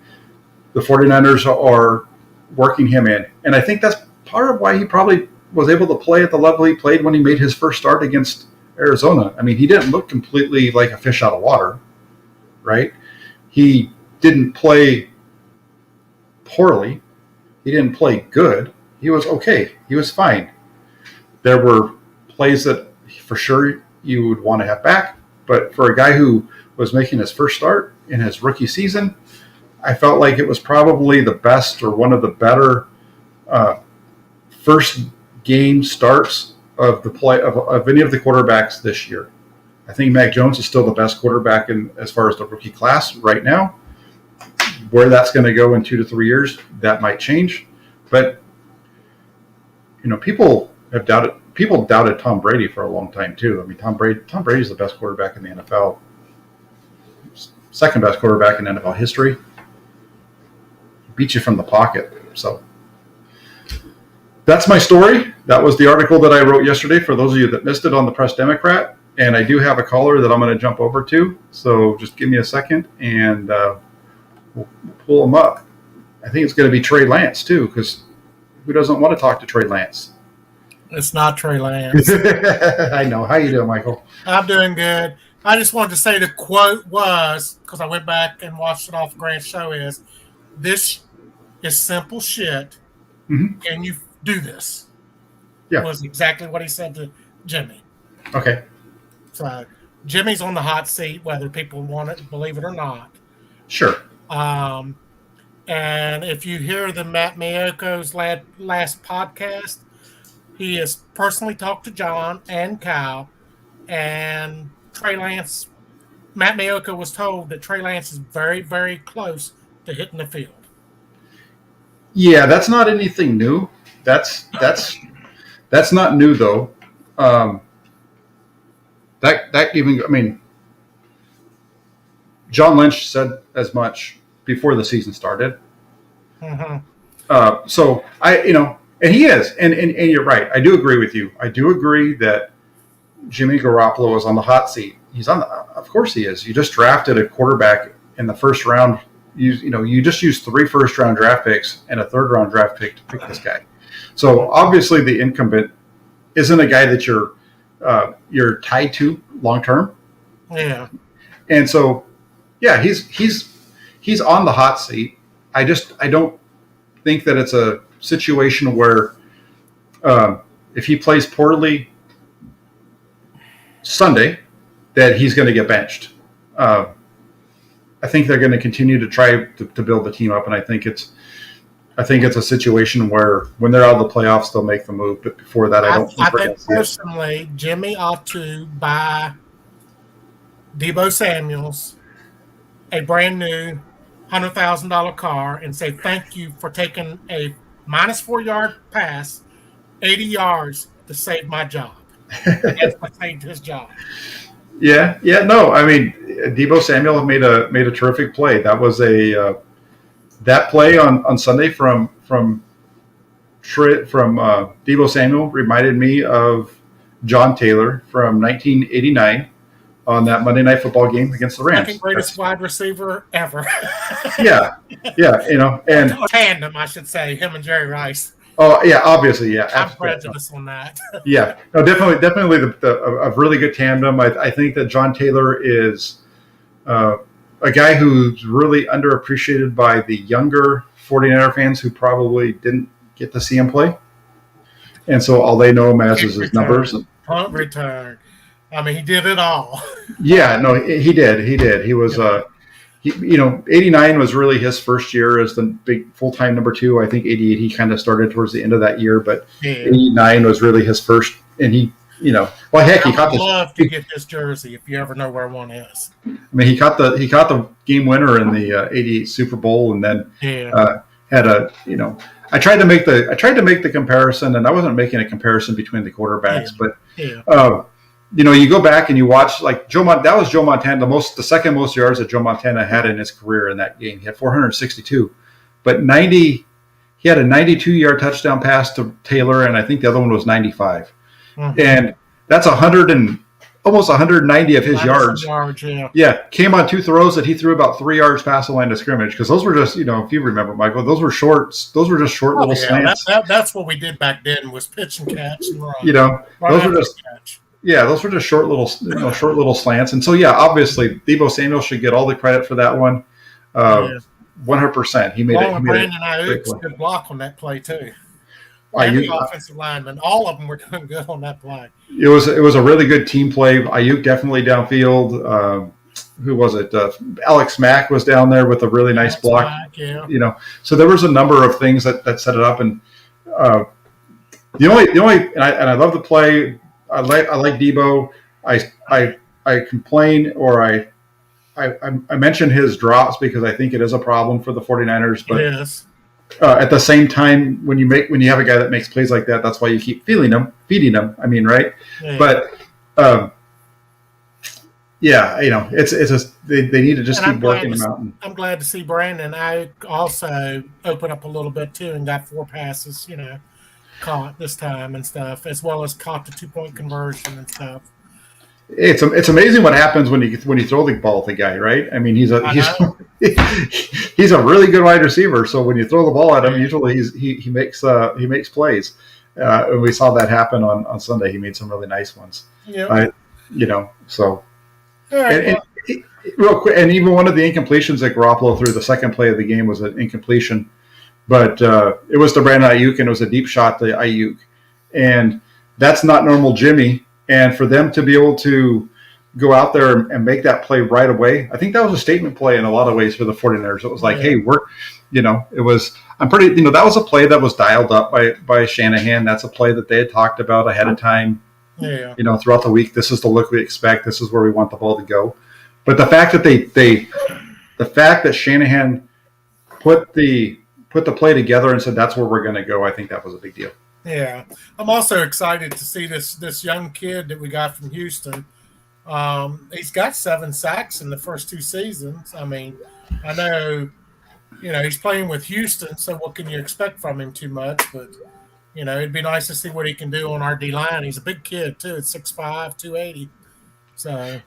the 49ers are working him in. And I think that's part of why he probably was able to play at the level he played when he made his first start against Arizona. I mean, he didn't look completely like a fish out of water, right? He didn't play poorly. He didn't play good. He was okay. He was fine. There were plays that for sure you would want to have back, but for a guy who was making his first start in his rookie season, I felt like it was probably the best or one of the better first game starts of the play of any of the quarterbacks this year. I think Mac Jones is still the best quarterback as far as the rookie class right now. Where that's going to go in 2 to 3 years, that might change. But people doubted Tom Brady for a long time too. I mean, Tom Brady is the best quarterback in the NFL, second best quarterback in NFL history. He beat you from the pocket. So that's my story. That was the article that I wrote yesterday for those of you that missed it on the Press Democrat. And I do have a caller that I'm going to jump over to. So just give me a second and we'll pull him up. I think it's going to be Trey Lance too, because who doesn't want to talk to Trey Lance? It's not Trey Lance. I know. How you doing, Michael? I'm doing good. I just wanted to say the quote was, because I went back and watched it off Grant's show, is, "This is simple shit. Mm-hmm. Can you do this?" Yeah. Was exactly what he said to Jimmy. Okay. So Jimmy's on the hot seat, whether people want it, believe it or not. Sure. And if you hear the Matt Mayoko's last podcast, he has personally talked to John and Kyle, and Trey Lance. Matt Mayoko was told that Trey Lance is very, very close to hitting the field. Yeah, that's not anything new. That's not new though. John Lynch said as much before the season started. Mm-hmm. So and he is, and you're right. I do agree with you. I do agree that Jimmy Garoppolo is on the hot seat. He's on of course he is. You just drafted a quarterback in the first round. You just used 3 first-round draft picks and a third-round draft pick to pick this guy. So obviously the incumbent isn't a guy that you're tied to long term. Yeah. And so, yeah, he's on the hot seat. I think that it's a situation where if he plays poorly Sunday, that he's going to get benched. I think they're going to continue to try to build the team up, and I think it's a situation where when they're out of the playoffs, they'll make the move. But before that, I don't think I we're going think to see it. personally, Jimmy ought to buy Debo Samuels a brand new $100,000 car and say thank you for taking a -4 yard pass, 80 yards to save my job. That's what saved his job. Yeah. No, I mean, Debo Samuel made a terrific play. That was that play on Sunday from Debo Samuel reminded me of John Taylor from 1989 on that Monday Night Football game against the Rams. Second greatest wide receiver ever. Yeah, and Tandem, I should say, him and Jerry Rice. oh yeah, obviously, yeah, I'm absolutely. prejudiced on that. Yeah, no, definitely a really good tandem. I think that John Taylor is a guy who's really underappreciated by the younger 49er fans who probably didn't get to see him play. And so all they know him as is his numbers. Punt return. I mean, he did it all. Yeah, no, he did. He was, 89 was really his first year as the big full-time number 2. I think 88 he kind of started towards the end of that year, but 89 was really his first. And he, well, heck, he caught I'd love to get this jersey if you ever know where one is. I mean, he caught the game winner in the 88 Super Bowl, and then had a, I tried to make the comparison, and I wasn't making a comparison between the quarterbacks, but you go back and you watch like that was Joe Montana, the second most yards that Joe Montana had in his career in that game. He had 462, but he had a 92-yard touchdown pass to Taylor, and I think the other one was 95. Mm-hmm. And that's almost 190 of his yards. Yeah, came on 2 throws that he threw about 3 yards past the line of scrimmage, because those were just, if you remember, Michael, those were shorts. Those were just short little slants. That's what we did back then, was pitch and catch and run. Those were just catch. Yeah, those were just short little slants. And so, yeah, obviously, Debo Samuel should get all the credit for that one. 100%. He made it. Brandon Ayuk's good block on that play too. Every offensive lineman, all of them were doing good on that play. It was a really good team play. Ayuk definitely downfield. Who was it? Alex Mack was down there with a really nice block. Mack, so there was a number of things that set it up. And the only and I love the play. I like Debo. I complain, or I mention his drops because I think it is a problem for the 49ers. But yes. At the same time, when you have a guy that makes plays like that, that's why you keep feeding him. I mean, right? Yeah. But they need to just keep working him out. I'm glad to see Brandon Ayuk also open up a little bit too and got 4 passes, caught this time and stuff, as well as caught the 2-point conversion and stuff. It's amazing what happens when you throw the ball at the guy, right? I mean, he's a really good wide receiver. So when you throw the ball at him, usually he makes plays. And we saw that happen on Sunday. He made some really nice ones. Yeah. So. Right, and real quick, and even one of the incompletions that Garoppolo threw, the second play of the game, was an incompletion, but it was to Brandon Ayuk, and it was a deep shot to Ayuk, and that's not normal Jimmy. And for them to be able to go out there and make that play right away, I think that was a statement play in a lot of ways for the 49ers. It was like, hey, that was a play that was dialed up by Shanahan. That's a play that they had talked about ahead of time. Yeah. Throughout the week, this is the look we expect. This is where we want the ball to go. But the fact that the fact that Shanahan put the play together and said that's where we're going to go, I think that was a big deal. Yeah, I'm also excited to see this young kid that we got from Houston. He's got 7 sacks in the first 2 seasons. I mean, I know, he's playing with Houston, so what can you expect from him too much? But, it'd be nice to see what he can do on our D-line. He's a big kid, too. It's 6'5", 280. So,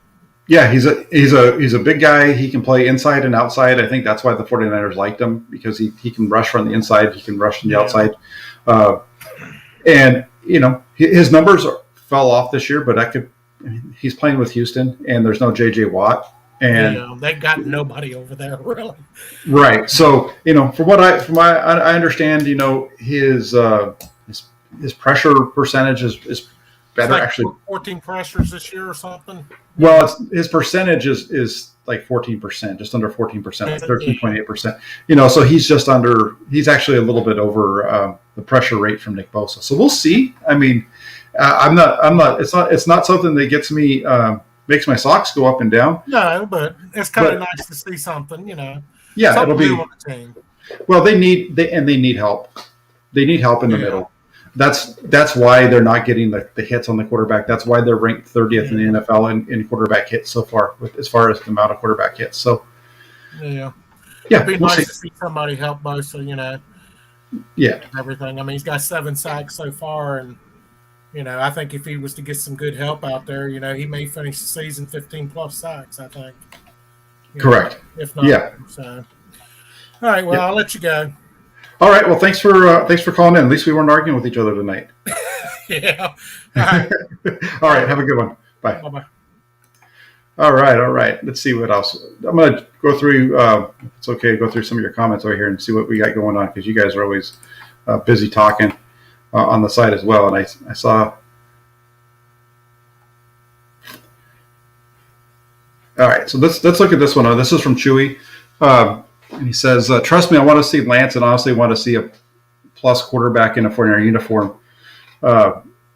yeah, he's a big guy. He can play inside and outside. I think that's why the 49ers liked him, because he can rush from the inside. He can rush from the outside. And, his numbers fell off this year, but he's playing with Houston, and there's no J.J. Watt. And They've got nobody over there really. right. So, from what I understand, his pressure percentage is It's better like actually. 14 pressures this year or something. Well, his percentage is like 14%, just under 14%, like 13.8%. So he's actually a little bit over the pressure rate from Nick Bosa. So we'll see. I mean, it's not something that gets me, makes my socks go up and down. No, but it's kind of nice to see something, Yeah, something it'll be new on the team. well. They need help. They need help in the middle. That's why they're not getting the hits on the quarterback. That's why they're ranked 30th in the NFL in quarterback hits so far, as far as the amount of quarterback hits. So It'd be nice to see somebody help Bosa, Yeah, everything. I mean, he's got 7 sacks so far, and I think if he was to get some good help out there, he may finish the season 15 plus sacks. I think. correct. If not, so. All right. Well, I'll let you go. All right. Well, thanks for calling in. At least we weren't arguing with each other tonight. Yeah. All right. All right. Have a good one. Bye. Bye-bye. All right. Let's see what else. I'm going to go through, if it's okay, go through some of your comments over here and see what we got going on, because you guys are always busy talking on the site as well. And I saw. All right. So let's look at this one. This is from Chewy. And he says, trust me, I want to see Lance, and honestly want to see a plus quarterback in a 49er uniform.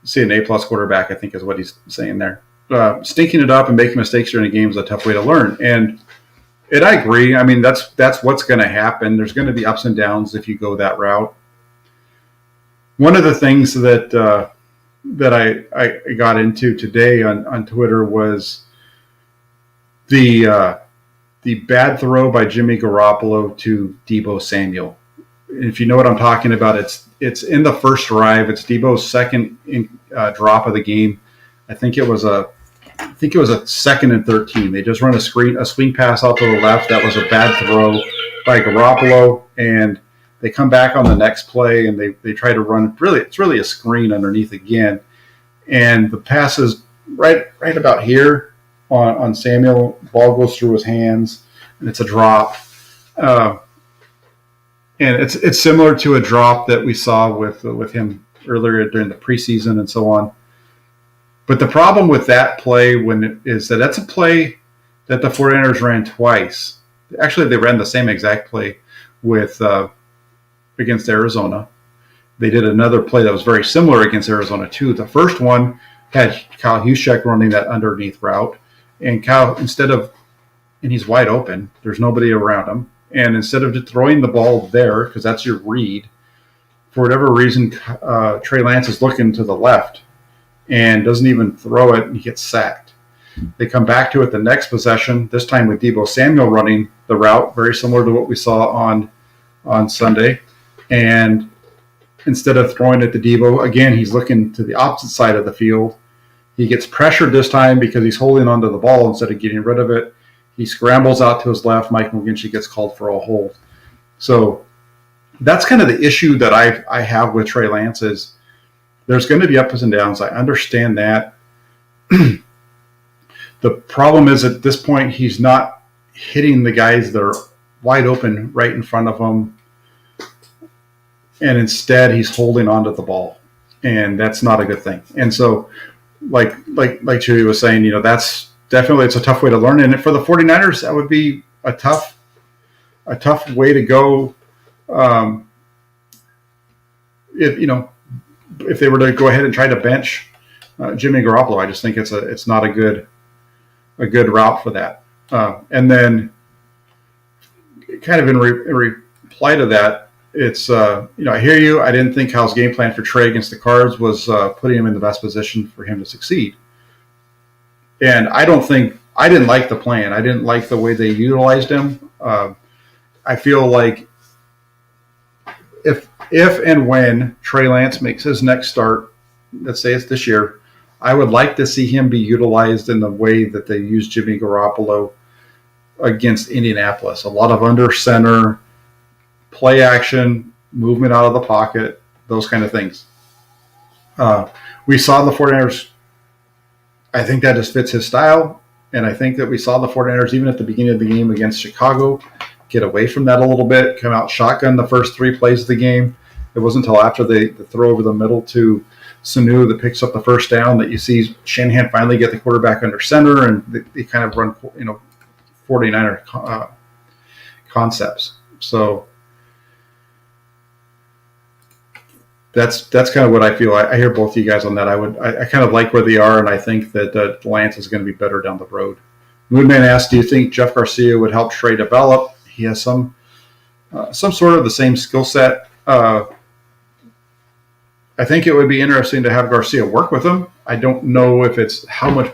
See an A-plus quarterback, I think is what he's saying there. Stinking it up and making mistakes during a game is a tough way to learn. And I agree. I mean, that's what's going to happen. There's going to be ups and downs if you go that route. One of the things that I got into today on Twitter was the bad throw by Jimmy Garoppolo to Deebo Samuel. If you know what I'm talking about, it's in the first drive. It's Deebo's second drop of the game. I think it was a 2nd and 13. They just run a swing pass out to the left. That was a bad throw by Garoppolo, and they come back on the next play and they try to run. It's really a screen underneath again, and the pass is right about here on Samuel. Ball goes through his hands, and it's a drop. And it's similar to a drop that we saw with him earlier during the preseason and so on. But the problem with that play is that that's a play that the 49ers ran twice. Actually, they ran the same exact play with against Arizona. They did another play that was very similar against Arizona too. The first one had Kyle Juszczyk running that underneath route, and Kyle, and he's wide open. There's nobody around him. And instead of just throwing the ball there, because that's your read, for whatever reason, Trey Lance is looking to the left and doesn't even throw it, and he gets sacked. They come back to it the next possession, this time with Deebo Samuel running the route, very similar to what we saw on Sunday. And instead of throwing it to Deebo, again, he's looking to the opposite side of the field. He gets pressured this time because he's holding onto the ball instead of getting rid of it. He scrambles out to his left. Mike McGlinchey gets called for a hold. So that's kind of the issue that I have with Trey Lance is there's going to be ups and downs. I understand that. The problem is at this point he's not hitting the guys that are wide open right in front of him, and instead he's holding onto the ball, and that's not a good thing. And so, like Chewy was saying, that's definitely, it's a tough way to learn. And for the 49ers, that would be a tough way to go. If they were to go ahead and try to bench Jimmy Garoppolo, I just think it's not a good route for that. And then kind of in reply to that, it's, I hear you. I didn't think Kyle's game plan for Trey against the Cards was putting him in the best position for him to succeed. And I didn't like the plan. I didn't like the way they utilized him. I feel like if and when Trey Lance makes his next start, let's say it's this year, I would like to see him be utilized in the way that they used Jimmy Garoppolo against Indianapolis. A lot of under center, play action, movement out of the pocket, those kind of things. We saw the 49ers. I think that just fits his style. And I think that we saw the 49ers, even at the beginning of the game against Chicago, get away from that a little bit, come out shotgun the first 3 plays of the game. It wasn't until after the throw over the middle to Sanu that picks up the first down that you see Shanahan finally get the quarterback under center, and they kind of run, 49er concepts. So that's kind of what I feel. I hear both of you guys on that. I kind of like where they are, and I think that Lance is going to be better down the road. Moonman asked, do you think Jeff Garcia would help Trey develop? He has some sort of the same skill set. I think it would be interesting to have Garcia work with him. I don't know if it's how much,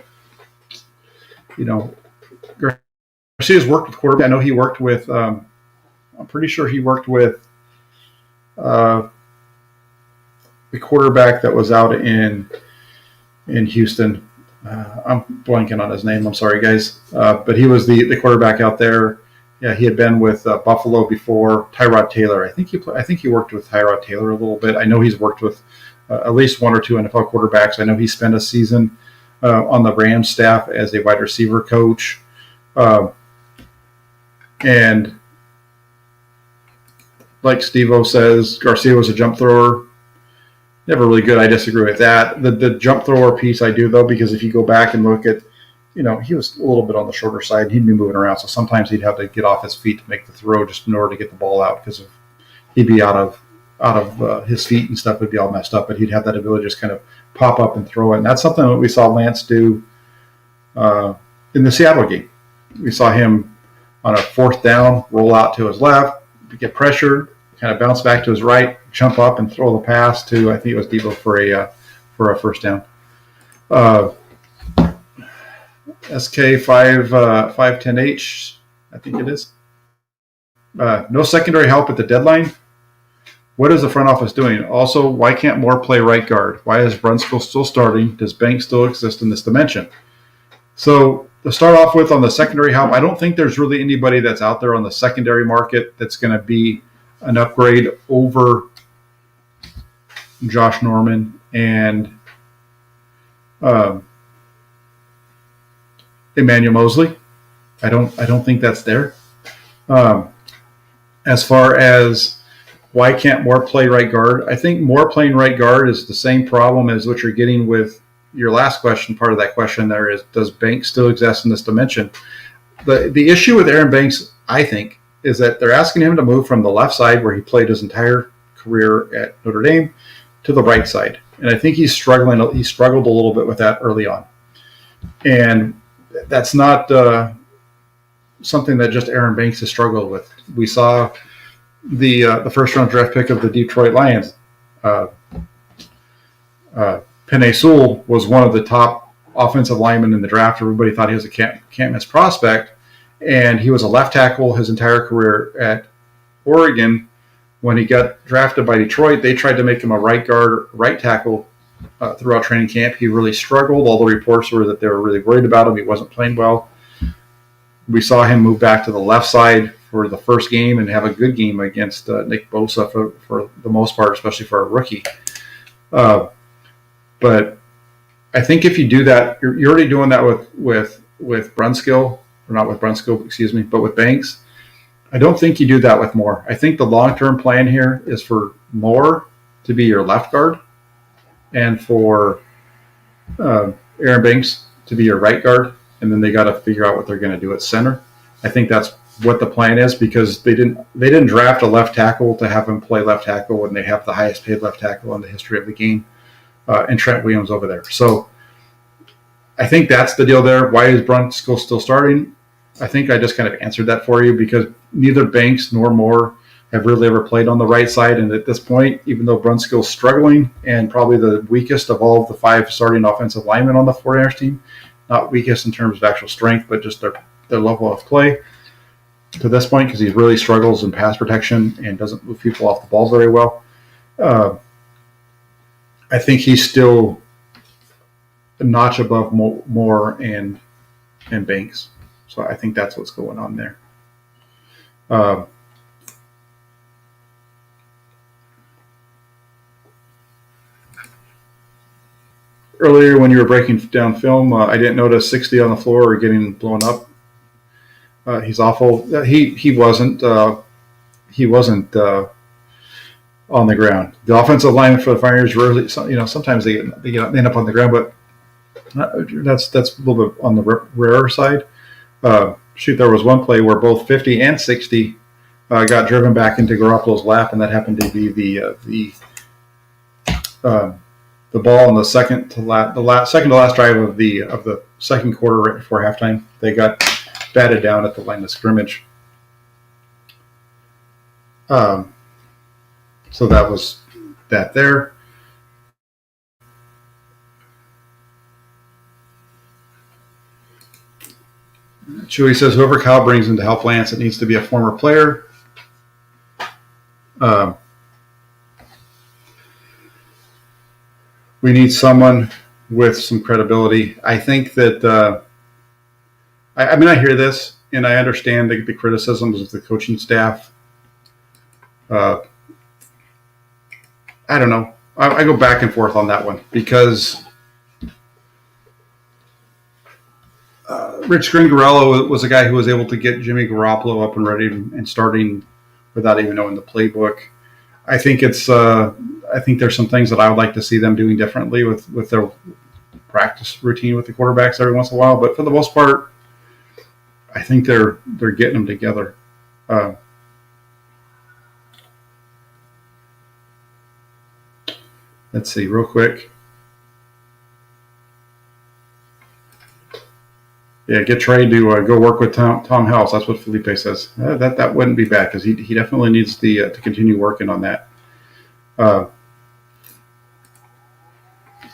Garcia's worked with quarterback. I know he worked with, I'm pretty sure he worked with the quarterback that was out in Houston. I'm blanking on his name. I'm sorry, guys. But he was the quarterback out there. Yeah, he had been with Buffalo before. Tyrod Taylor. I think he worked with Tyrod Taylor a little bit. I know he's worked with at least 1 or 2 NFL quarterbacks. I know he spent a season on the Rams staff as a wide receiver coach. And like Steve-O says, Garcia was a jump thrower. Never really good. I disagree with that. The jump thrower piece I do, though, because if you go back and look at, he was a little bit on the shorter side. He'd be moving around, so sometimes he'd have to get off his feet to make the throw just in order to get the ball out because he'd be out of his feet and stuff would be all messed up. But he'd have that ability to just kind of pop up and throw it. And that's something that we saw Lance do in the Seattle game. We saw him on a 4th down roll out to his left, get pressured, kind of bounce back to his right, jump up and throw the pass to, I think it was Debo for a first down. SK510H, I think it is. No secondary help at the deadline. What is the front office doing? Also, why can't Moore play right guard? Why is Brunskill still starting? Does Banks still exist in this dimension? So to start off with on the secondary help, I don't think there's really anybody that's out there on the secondary market that's going to be an upgrade over Josh Norman and Emmanuel Mosley. I don't think that's there. As far as why can't Moore play right guard, I think Moore playing right guard is the same problem as what you're getting with your last question. Part of that question there is, does Banks still exist in this dimension? The issue with Aaron Banks, I think, is that they're asking him to move from the left side where he played his entire career at Notre Dame to the right side. And I think he's struggling. He struggled a little bit with that early on. And that's not something that just Aaron Banks has struggled with. We saw the first round draft pick of the Detroit Lions. Penei Sewell was one of the top offensive linemen in the draft. Everybody thought he was a can't miss prospect. And he was a left tackle his entire career at Oregon. When he got drafted by Detroit, they tried to make him a right guard, right tackle throughout training camp. He really struggled. All the reports were that they were really worried about him. He wasn't playing well. We saw him move back to the left side for the first game and have a good game against Nick Bosa for the most part, especially for a rookie. But I think if you do that, you're already doing that with Brunskill, or not with Brunskill, excuse me, but with Banks. I don't think you do that with Moore. I think the long-term plan here is for Moore to be your left guard and for Aaron Banks to be your right guard, and then they got to figure out what they're going to do at center. I think that's what the plan is, because they didn't draft a left tackle to have him play left tackle when they have the highest paid left tackle in the history of the game, and Trent Williams over there. So I think that's the deal there. Why is Brunskill still starting? I think I just kind of answered that for you, because neither Banks nor Moore have really ever played on the right side. And at this point, even though Brunskill's struggling and probably the weakest of all of the 5 starting offensive linemen on the 49ers team, not weakest in terms of actual strength, but just their level of play to this point, because he really struggles in pass protection and doesn't move people off the ball very well. I think he's still a notch above Moore and Banks. So I think that's what's going on there. earlier when you were breaking down film, I didn't notice 60 on the floor or getting blown up. He's awful. He wasn't. He wasn't on the ground. The offensive line for the Fires rarely, sometimes they end up on the ground, but that's a little bit on the rarer side. There was one play where both 50 and 60 got driven back into Garoppolo's lap, and that happened to be the ball on the second to last drive of the second quarter right before halftime. They got batted down at the line of scrimmage. So that was that there. Chewy says, whoever Kyle brings in to help Lance, it needs to be a former player. We need someone with some credibility. I think that, I hear this, and I understand the criticisms of the coaching staff. I don't know. I go back and forth on that one because Rich Gringarello was a guy who was able to get Jimmy Garoppolo up and ready and starting without even knowing the playbook. I think there's some things that I would like to see them doing differently with their practice routine with the quarterbacks every once in a while. But for the most part, I think they're getting them together. Let's see real quick. Yeah, get Trey to go work with Tom House. That's what Felipe says. That wouldn't be bad because he definitely needs to continue working on that.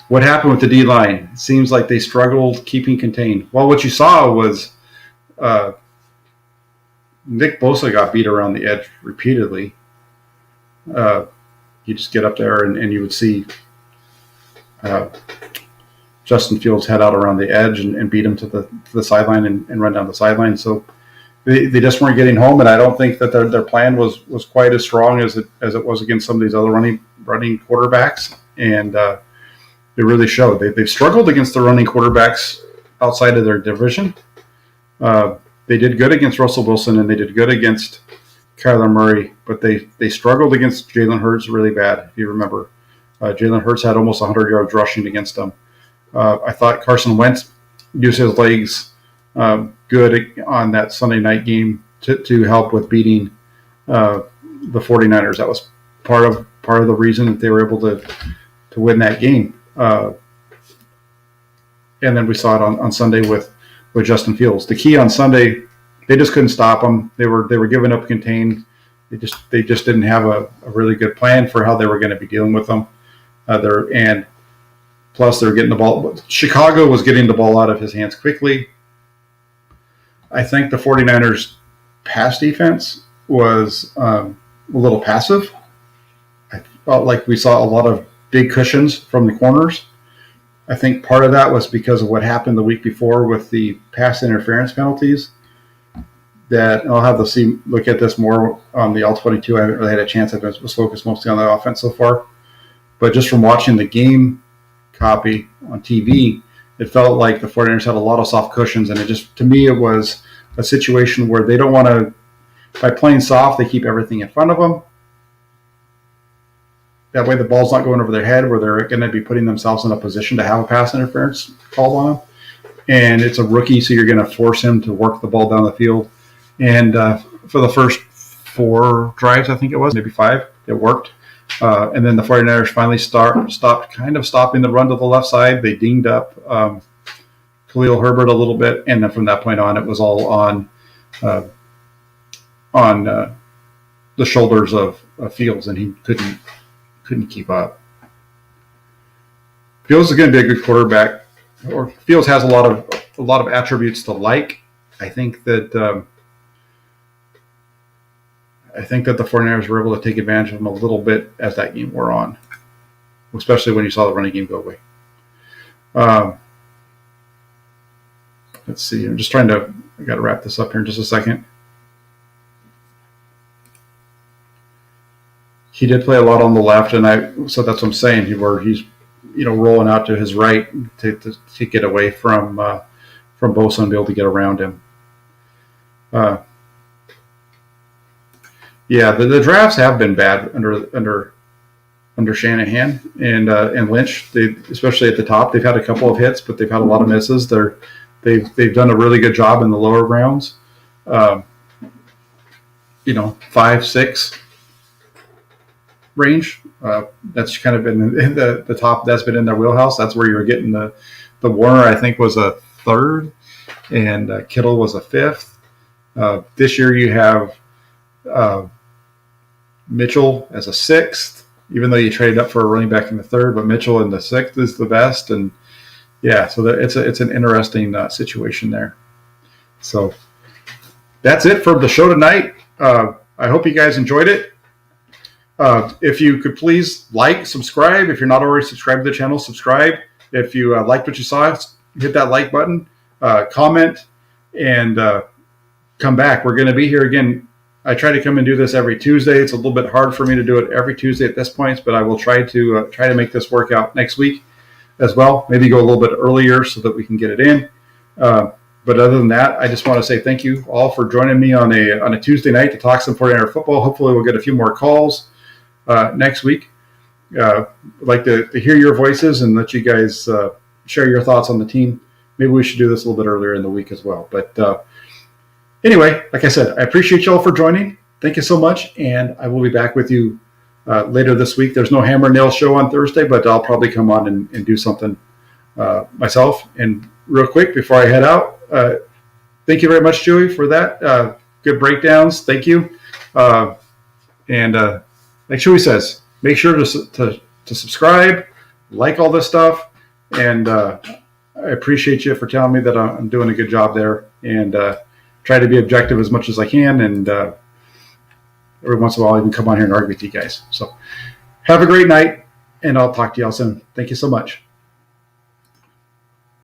What happened with the D-line? It seems like they struggled keeping contained. Well, what you saw was Nick Bosa got beat around the edge repeatedly. You just get up there and you would see Justin Fields head out around the edge and beat him to the sideline and run down the sideline. So they just weren't getting home, and I don't think that their plan was quite as strong as it was against some of these other running quarterbacks, and it really showed. They've struggled against the running quarterbacks outside of their division. They did good against Russell Wilson, and they did good against Kyler Murray, but they struggled against Jalen Hurts really bad, if you remember. Jalen Hurts had almost 100 yards rushing against them. I thought Carson Wentz used his legs good on that Sunday night game to help with beating the 49ers. That was part of the reason that they were able to win that game. And then we saw it on Sunday with Justin Fields. The key on Sunday, they just couldn't stop them. They were giving up contained. They just didn't have a really good plan for how they were going to be dealing with them. And plus they're getting the ball. Chicago was getting the ball out of his hands quickly. I think the 49ers pass defense was a little passive. I felt like we saw a lot of big cushions from the corners. I think part of that was because of what happened the week before with the pass interference penalties. That I'll have to look at this more on the All-22. I haven't really had a chance. I was focused mostly on the offense so far. But just from watching the game copy on TV, it felt like the 49ers had a lot of soft cushions. And to me, it was a situation where they don't want to, by playing soft, they keep everything in front of them. That way the ball's not going over their head where they're going to be putting themselves in a position to have a pass interference called on them. And it's a rookie, so you're going to force him to work the ball down the field. And for the first 4 drives, I think it was, maybe 5, it worked. And then the 49ers finally stopped stopping the run to the left side. They dinged up Khalil Herbert a little bit. And then from that point on, it was all on the shoulders of Fields, and he couldn't keep up. Fields is going to be a good quarterback. Or Fields has a lot of attributes to like. I think that the 49ers were able to take advantage of him a little bit as that game wore on, especially when you saw the running game go away. Let's see. I got to wrap this up here in just a second. He did play a lot on the left, and so that's what I'm saying. rolling out to his right to get away from Bosa and be able to get around him. The drafts have been bad under Shanahan and Lynch. They, especially at the top, they've had a couple of hits, but they've had a lot of misses. They've done a really good job in the lower rounds. 5, 6 range. That's kind of been in the top. That's been in their wheelhouse. That's where you were getting the Warner, I think, was a 3rd, and Kittle was a 5th. This year you have Mitchell as a 6th, even though you traded up for a running back in the 3rd, but Mitchell in the 6th is the best. And so it's an interesting situation there. So that's it for the show tonight. I hope you guys enjoyed it. If you could please subscribe. If you're not already subscribed to the channel, subscribe. If you liked what you saw, hit that like button, comment, and come back. We're going to be here again. I try to come and do this every Tuesday. It's a little bit hard for me to do it every Tuesday at this point, but I will try to make this work out next week as well. Maybe go a little bit earlier so that we can get it in. But other than that, I just want to say thank you all for joining me on a Tuesday night to talk some 49er football. Hopefully we'll get a few more calls next week. I'd like to hear your voices and let you guys share your thoughts on the team. Maybe we should do this a little bit earlier in the week as well. But anyway, like I said, I appreciate you all for joining. Thank you so much, and I will be back with you later this week. There's no Hammer Nail show on Thursday, but I'll probably come on and do something myself. And real quick before I head out, thank you very much, Chewy, for that. Good breakdowns. Thank you. And like Chewy says, make sure to subscribe, like all this stuff, and I appreciate you for telling me that I'm doing a good job there, and try to be objective as much as I can, and every once in a while I can come on here and argue with you guys. So have a great night, and I'll talk to y'all soon. Thank you so much.